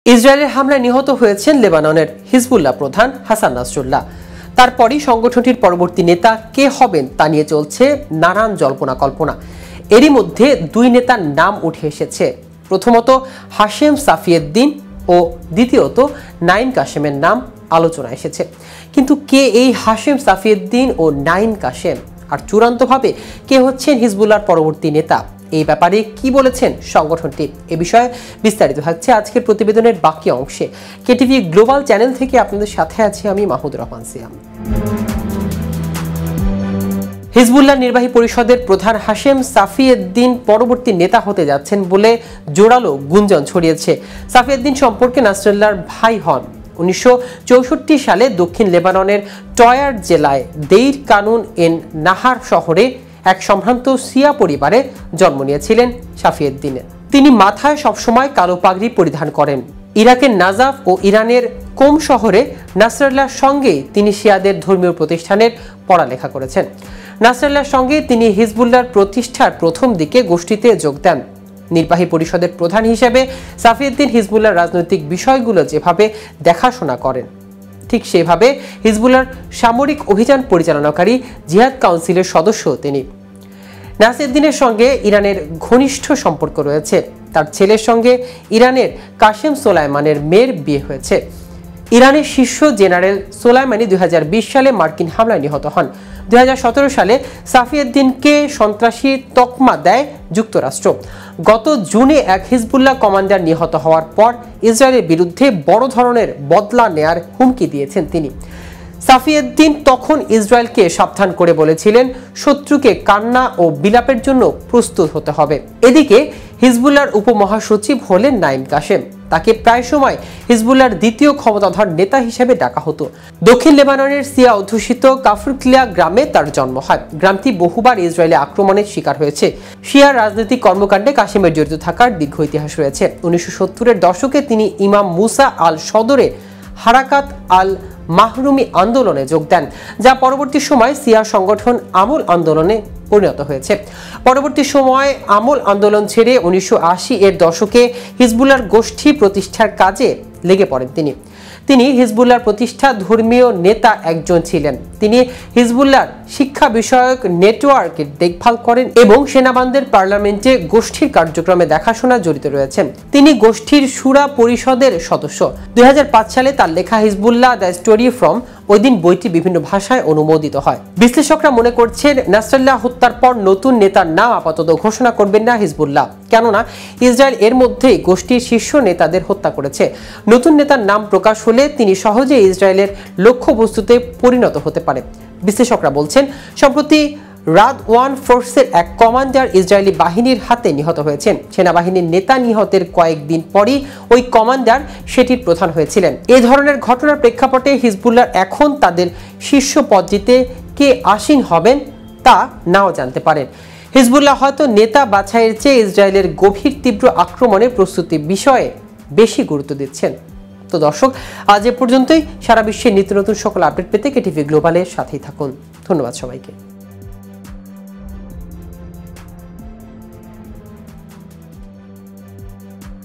ইসরায়েলের হামলায় নিহত হয়েছেন লেবাননের হিজবুল্লাহ প্রধান হাসান নাসরুল্লাহ। তারপরই সংগঠনটির পরবর্তী নেতা কে হবেন তা নিয়ে চলছে নানান জল্পনা কল্পনা। এরই মধ্যে দুই নেতার নাম উঠে এসেছে। প্রথমত হাশেম সাফিয়েদ্দিন ও দ্বিতীয়ত নাইম কাশেমের নাম আলোচনা এসেছে। কিন্তু কে এই হাশেম সাফিয়েদ্দিন ও নাইম কাশেম, আর চূড়ান্তভাবে কে হচ্ছেন হিজবুল্লাহর পরবর্তী নেতা, এই ব্যাপারে কি বলেছেন সংগঠনটি, এ বিষয়ে বিস্তারিত থাকছে আজকের প্রতিবেদনের বাকি অংশে। কেটিভি গ্লোবাল চ্যানেল থেকে আপনাদের সাথে আছি আমি মাহমুদুর রহমান সিয়াম। হিজবুল্লাহ নির্বাহী পরিষদের প্রধান হাশেম সাফিয়েদ্দিন পরবর্তী নেতা হতে যাচ্ছেন বলে জোরালো গুঞ্জন ছড়িয়েছে। সাফিয়েদ্দিন সম্পর্কে নাসরুল্লাহর ভাই হন। 1964 সালে দক্ষিণ লেবাননের টয়ার জেলায় দেইর কানুন এন নাহার শহরে এক সম্ভ্রান্ত শিয়া পরিবারে জন্ম নিয়েছিলেন সাফিয়েদ্দিন। তিনি মাথায় সবসময় কালো পাগড়ি পরিধান করেন। ইরাকের নাজাফ ও ইরানের কোম শহরে নাসরুল্লাহর সঙ্গে তিনি শিয়াদের ধর্মীয় প্রতিষ্ঠানের পড়ালেখা করেছেন। নাসরুল্লাহর সঙ্গে তিনি হিজবুল্লাহর প্রতিষ্ঠার প্রথম দিকে গোষ্ঠীতে যোগ দেন। নির্বাহী পরিষদের প্রধান হিসেবে সাফিয়েদ্দিন হিজবুল্লাহর রাজনৈতিক বিষয়গুলো যেভাবে দেখাশোনা করেন, ঠিক সেভাবে হিজবুল্লাহর সামরিক অভিযান পরিচালনাকারী জিহাদ কাউন্সিলের সদস্য তিনি। নাসিরুদ্দিনের সঙ্গে ইরানের ঘনিষ্ঠ সম্পর্ক রয়েছে। তার ছেলের সঙ্গে ইরানের কাশেম সোলাইমানের মেয়ের বিয়ে হয়েছে। ইরানের শীর্ষ জেনারেল সোলাইমানি 2020 সালে মার্কিন হামলায় নিহত হন। 2017 সালে সাফিয়েদ্দিনকে সন্ত্রাসী তকমা দেয় যুক্তরাষ্ট্র। গত জুনে এক হিজবুল্লাহ কমান্ডার নিহত হওয়ার পর ইসরায়েলের বিরুদ্ধে বড় ধরনের বদলা নেয়ার হুমকি দিয়েছেন তিনি। সাফিয়েদ্দিন তখন ইসরায়েলকে সাবধান করে বলেছিলেন, শত্রুকে কান্না ও বিলাপের জন্য প্রস্তুত হতে হবে। এদিকে হিজবুল্লাহর উপমহাসচিব হলেন নাইম কাশেম। তাকে প্রায় সময় হিজবুল্লাহর দ্বিতীয় ক্ষমতাধর নেতা হিসেবে ডাকা হতো। দক্ষিণ লেবাননের সিয়া অধ্যুষিত কাফরক্লিয়া গ্রামে তার জন্ম হয়। গ্রামটি বহুবার ইসরায়েলে আক্রমণের শিকার হয়েছে। শিয়া রাজনৈতিক কর্মকাণ্ডে কাশেমের জড়িত থাকার দীর্ঘ ইতিহাস রয়েছে। 1970-এর দশকে তিনি ইমাম মুসা আল সদরে হারাকাত আল মাহরুমি আন্দোলনে যোগ দেন, যা পরবর্তী সময় সিয়া সংগঠন আমল আন্দোলনে পরিণত হয়েছে। পরবর্তী সময় আমল আন্দোলন ছেড়ে 1980-এর দশকে হিজবুল্লাহর গোষ্ঠী প্রতিষ্ঠার কাজে লেগে পড়েন তিনি হিজবুল্লাহর প্রতিষ্ঠা ধর্মীয় নেতা একজন ছিলেন। তিনি হিজবুল্লাহর শিক্ষা বিষয়ক নেটওয়ার্কের দেখভাল করেন এবং সেনাবাহিনীর পার্লামেন্টে গোষ্ঠীর কার্যক্রমে দেখাশোনা জড়িত রয়েছেন। তিনি গোষ্ঠীর শুরা পরিষদের সদস্য। 2005 সালে তার লেখা হিজবুল্লাহ দ্য স্টোরি ফ্রম ওই দিন বইটি বিভিন্ন ভাষায় অনুমোদিত হয়। বিশ্লেষকরা মনে করছেন নাসরুল্লাহ হত্যার পর নতুন নেতার নাম আপাতত ঘোষণা করবেন না হিজবুল্লাহ, কেননা ইসরায়েল এর মধ্যেই গোষ্ঠীর শীর্ষ নেতাদের হত্যা করেছে। নতুন নেতার নাম প্রকাশ হলে তিনি সহজে ইসরায়েলের লক্ষ্যবস্তুতে পরিণত হতে পারে। বিশ্লেষকরা বলছেন, সম্প্রতি রাদ ওয়ান ফোর্সের এক কমান্ডার ইসরায়েলি বাহিনীর হাতে নিহত হয়েছেন। সেনাবাহিনীর নেতা নিহতের কয়েকদিন পরই ওই কমান্ডার সেটির প্রধান হয়েছিলেন। এই ধরনের ঘটনার প্রেক্ষাপটে হিজবুল্লাহ এখন তাদের শীর্ষ পদটিতে কে আসীন হবেন তা নাও জানতে পারেন। হিজবুল্লাহ হয়তো নেতা বাছাইয়ের চেয়ে ইসরায়েলের গভীর তীব্র আক্রমণের প্রস্তুতি বিষয়ে বেশি গুরুত্ব দিচ্ছেন। তো দর্শক, আজ এ পর্যন্তই। সারা বিশ্বের নিত্য নতুন সকল আপডেট পেতে কেটিভি গ্লোবালের সাথেই থাকুন। ধন্যবাদ সবাইকে।